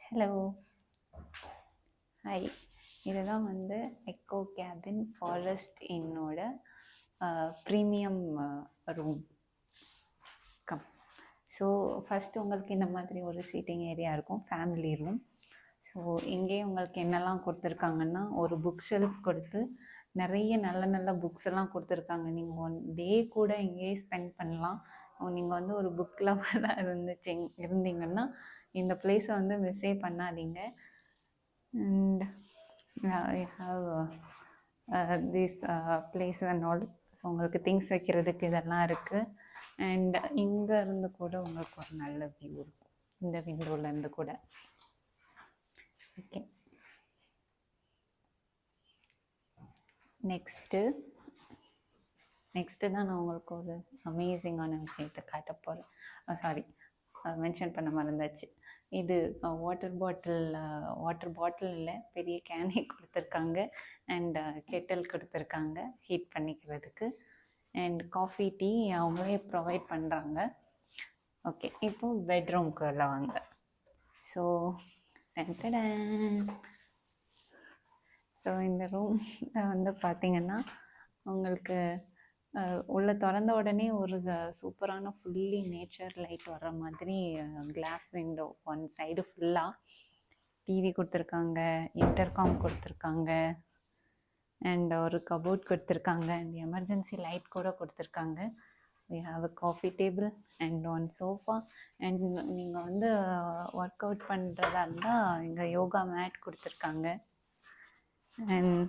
Hello, hi. இதுதான் வந்து echo cabin forest என்னோட premium room. Come. So first உங்களுக்கு இந்த மாதிரி ஒரு சீட்டிங் ஏரியா இருக்கும், ஃபேமிலி ரூம். ஸோ இங்கே உங்களுக்கு என்னெல்லாம் கொடுத்துருக்காங்கன்னா, ஒரு புக் ஷெல்ஃப் கொடுத்து நிறைய நல்ல நல்ல புக்ஸ் எல்லாம் கொடுத்துருக்காங்க. நீங்கள் ஒன் டே கூட இங்கேயே ஸ்பெண்ட் பண்ணலாம். நீங்கள் வந்து ஒரு புக் லவராக இருந்தீங்கன்னா இந்த பிளேஸை வந்து மிஸ்ஸே பண்ணாதீங்க. And I have this place and all. So உங்களுக்கு திங்ஸ் வைக்கிறதுக்கு இதெல்லாம் இருக்குது. அண்ட் இங்கே இருந்து கூட உங்களுக்கு ஒரு நல்ல வியூ இருக்கும், இந்த விண்டோலேருந்து கூட. ஓகே, நெக்ஸ்ட்டு தான் நான் உங்களுக்கு ஒரு அமேசிங்கான விஷயத்தை காட்ட போகிறேன். சாரி, மென்ஷன் பண்ண மறந்தாச்சு. இது வாட்டர் பாட்டில் இல்லை, பெரிய கேனே கொடுத்துருக்காங்க. அண்ட் கெட்டில் கொடுத்துருக்காங்க ஹீட் பண்ணிக்கிறதுக்கு. அண்ட் காஃபி, டீ அவங்களே ப்ரொவைட் பண்ணுறாங்க. ஓகே, இப்போது பெட்ரூம்குள்ளே வாங்க. ஸோ இந்த ரூம் வந்து பார்த்திங்கன்னா உங்களுக்கு உள்ளே திறந்த உடனே ஒரு சூப்பரான ஃபுல்லி நேச்சர் லைட் வர்ற மாதிரி கிளாஸ் விண்டோ ஒன் சைடு ஃபுல்லாக. டிவி கொடுத்துருக்காங்க, இன்டர்காம் கொடுத்துருக்காங்க, அண்ட் ஒரு கபோர்ட் கொடுத்துருக்காங்க, அண்ட் எமர்ஜென்சி லைட் கூட கொடுத்துருக்காங்க. we have a coffee table and one sofa. and நீங்கள் வந்து ஒர்க் அவுட் பண்ணுறதா இருந்தால் இங்கே யோகா மேட் கொடுத்துருக்காங்க. அண்ட்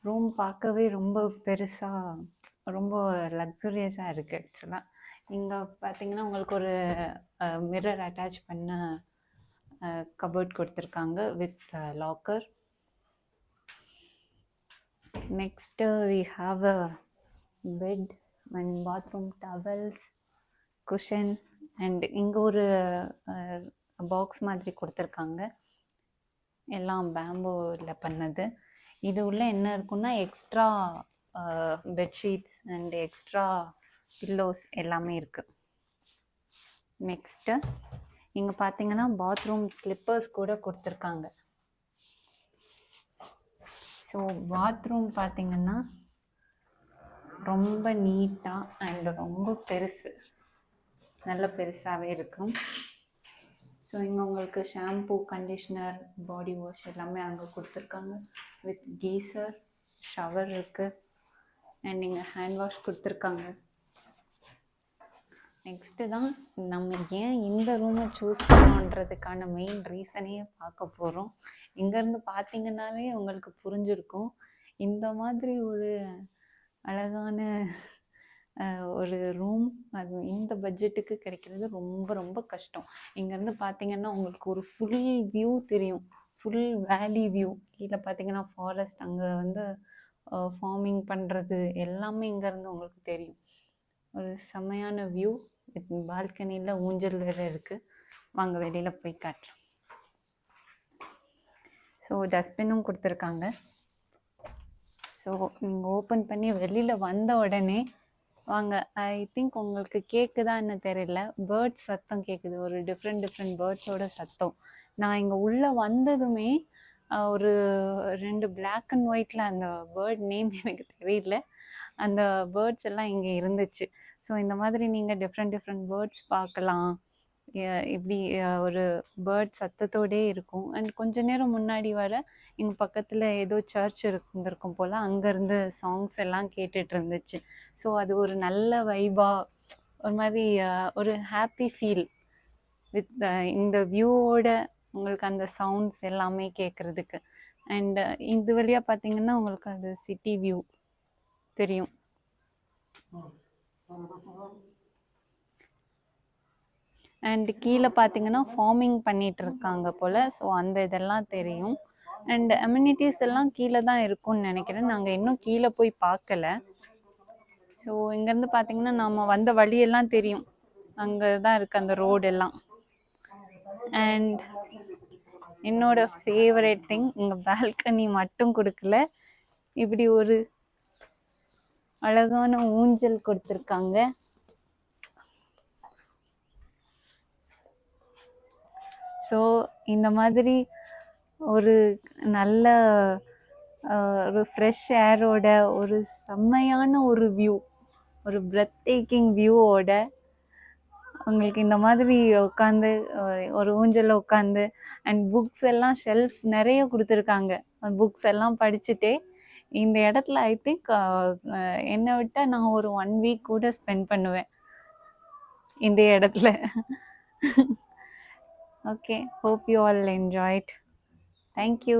ரூம் பார்க்கவே ரொம்ப பெருசாக, ரொம்ப லக்ஸுரியஸாக இருக்குது. ஆக்சுவலாக இங்கே பார்த்தீங்கன்னா உங்களுக்கு ஒரு மிரர் அட்டாச் பண்ண கபோர்ட் கொடுத்துருக்காங்க with locker. Next we have a bed and bathroom towels, cushion, and இங்கே ஒரு பாக்ஸ் மாதிரி கொடுத்துருக்காங்க, எல்லாம் பேம்போவில் பண்ணது. இது உள்ள என்ன இருக்குன்னா extra bedsheets and extra pillows எல்லாமே இருக்குது. நெக்ஸ்ட்டு இங்கே பார்த்தீங்கன்னா பாத்ரூம் ஸ்லிப்பர்ஸ் கூட கொடுத்துருக்காங்க. ஸோ பாத்ரூம் பார்த்தீங்கன்னா ரொம்ப நீட்டாக அண்ட் ரொம்ப பெருசு, நல்ல பெருசாகவே இருக்கும். ஸோ இங்கே உங்களுக்கு ஷாம்பூ, கண்டிஷ்னர், பாடி வாஷ் எல்லாமே அங்கே கொடுத்துருக்காங்க வித் கீசர், ஷவர் இருக்குது, அண்ட் இங்கே ஹேண்ட் வாஷ் கொடுத்துருக்காங்க. நெக்ஸ்ட்டு தான் நம்ம ஏன் இந்த ரூமை சூஸ் பண்ணோன்றதுக்கான மெயின் ரீசனையே பார்க்க போகிறோம். இங்கேருந்து பார்த்தீங்கன்னாலே உங்களுக்கு புரிஞ்சிருக்கும், இந்த மாதிரி ஒரு அழகான ஒரு ரூம் அது இந்த பட்ஜெட்டுக்கு கிடைக்கிறது ரொம்ப ரொம்ப கஷ்டம். இங்கேருந்து பார்த்தீங்கன்னா உங்களுக்கு ஒரு ஃபுல் வியூ தெரியும், ஃபுல் வேலி வியூ. கீழே பார்த்தீங்கன்னா ஃபாரஸ்ட், அங்கே வந்து ஃபார்மிங் பண்ணுறது எல்லாமே இங்கேருந்து உங்களுக்கு தெரியும். ஒரு செம்மையான வியூ வித் பால்கனியில் ஊஞ்சல் வேறு இருக்குது. வாங்க வெளியில் போய் காட்டுறோம். ஸோ டஸ்ட்பின்னும் கொடுத்துருக்காங்க. ஸோ நீங்கள் ஓப்பன் பண்ணி வெளியில் வந்த உடனே வாங்க, ஐ திங்க் உங்களுக்கு கேட்குதான்னு தெரியல, பேர்ட்ஸ் சத்தம் கேட்குது, ஒரு டிஃப்ரெண்ட் பேர்ட்ஸோட சத்தம். நான் இங்கே உள்ளே வந்ததுமே ஒரு 2 பிளாக் அண்ட் ஒயிட்டில், அந்த பேர்ட் நேம் எனக்கு தெரியல, அந்த பேர்ட்ஸ் எல்லாம் இங்கே இருந்துச்சு. ஸோ இந்த மாதிரி நீங்கள் டிஃப்ரெண்ட் பேர்ட்ஸ் பார்க்கலாம். இப்படி ஒரு பேர்ட் சத்தத்தோடே இருக்கும். அண்ட் கொஞ்ச நேரம் முன்னாடி வர எங்கள் பக்கத்தில் ஏதோ சர்ச் இருந்திருக்கும் போல், அங்கேருந்து சாங்ஸ் எல்லாம் கேட்டுட்டு இருந்துச்சு. ஸோ அது ஒரு நல்ல வைபாக, ஒரு மாதிரி ஒரு ஹாப்பி ஃபீல் வித் இந்த வியூவோட உங்களுக்கு அந்த சவுண்ட்ஸ் எல்லாமே கேட்குறதுக்கு. அண்ட் இது வழியாக பார்த்தீங்கன்னா உங்களுக்கு அது சிட்டி வியூ தெரியும். அண்ட் கீழே பார்த்தீங்கன்னா ஃபார்மிங் பண்ணிகிட்டு இருக்காங்க போல், ஸோ அந்த இதெல்லாம் தெரியும். அண்ட் அம்யூனிட்டிஸ் எல்லாம் கீழே தான் இருக்கும்னு நினைக்கிறேன், நாங்கள் இன்னும் கீழே போய் பார்க்கல. ஸோ இங்கேருந்து பார்த்தீங்கன்னா நம்ம வந்த வழியெல்லாம் தெரியும், அங்கே தான் இருக்குது அந்த ரோடு எல்லாம். அண்ட் என்னோட ஃபேவரட் திங், இங்கே பால்கனி மட்டும் கொடுக்கல, இப்படி ஒரு அழகான ஊஞ்சல் கொடுத்துருக்காங்க. ஸோ இந்த மாதிரி ஒரு நல்ல ஒரு ஃப்ரெஷ் ஏரோட ஒரு செம்மையான ஒரு வியூ, ஒரு பிரெத் டேக்கிங் வியூவோட உங்களுக்கு இந்த மாதிரி உட்காந்து ஒரு ஊஞ்சலில் உட்காந்து அண்ட் புக்ஸ் எல்லாம் ஷெல்ஃப் நிறைய கொடுத்துருக்காங்க. புக்ஸ் எல்லாம் படிச்சுட்டே இந்த இடத்துல ஐ திங்க் என்னை விட்டால் நான் ஒரு 1 வீக் கூட ஸ்பெண்ட் பண்ணுவேன் இந்த இடத்துல. Okay, hope you all enjoyed. Thank you.